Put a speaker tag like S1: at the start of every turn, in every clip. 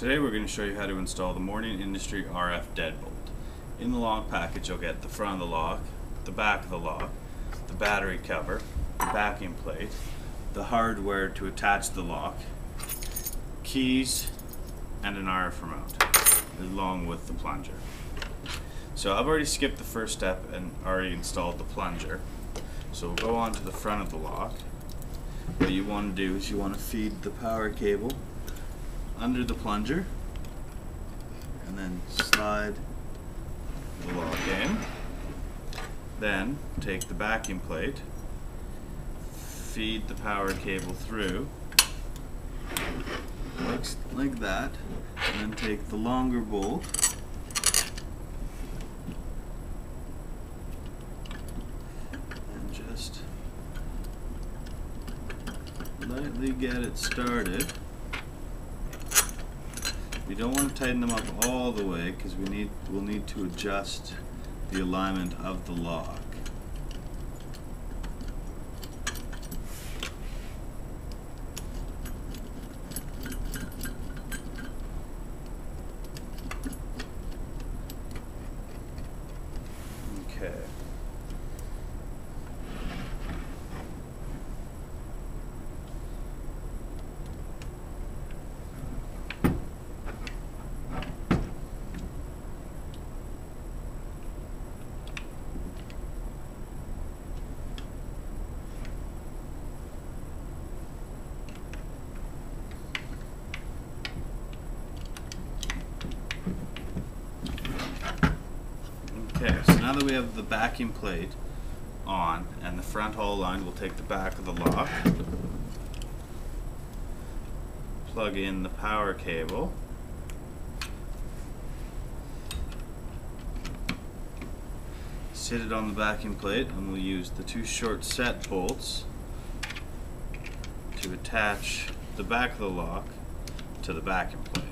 S1: Today we're going to show you how to install the Morning Industry RF Deadbolt. In the lock package you'll get the front of the lock, the back of the lock, the battery cover, the backing plate, the hardware to attach the lock, keys, and an RF remote, along with the plunger. So I've already skipped the first step and already installed the plunger. So we'll go on to the front of the lock. What you want to do is you want to feed the power cable under the plunger and then slide the lock in. Then take the backing plate, feed the power cable through like that, and then take the longer bolt and just lightly get it started. You don't want to tighten them up all the way because we'll need to adjust the alignment of the lock. Okay. Okay, so now that we have the backing plate on and the front all aligned, we'll take the back of the lock, plug in the power cable, sit it on the backing plate, and we'll use the two short set bolts to attach the back of the lock to the backing plate.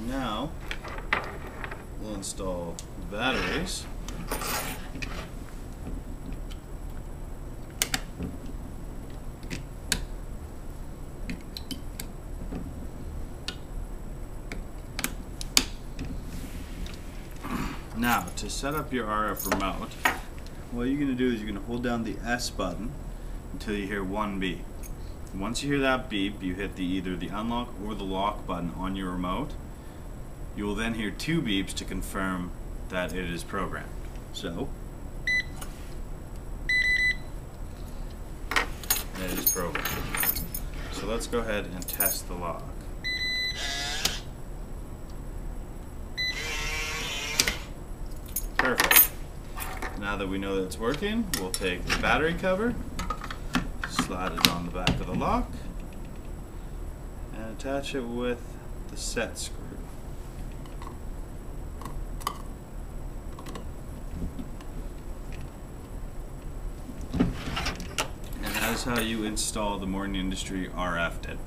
S1: Now we'll install the batteries. Now to set up your RF remote, what you're going to do is you're going to hold down the S button until you hear one beep. Once you hear that beep, you hit either the unlock or the lock button on your remote. You will then hear two beeps to confirm that it is programmed. So, it is programmed. So let's go ahead and test the lock. Perfect. Now that we know that it's working, we'll take the battery cover, slide it on the back of the lock, and attach it with the set screw. And that is how you install the Morning Industry RF Deadbolt.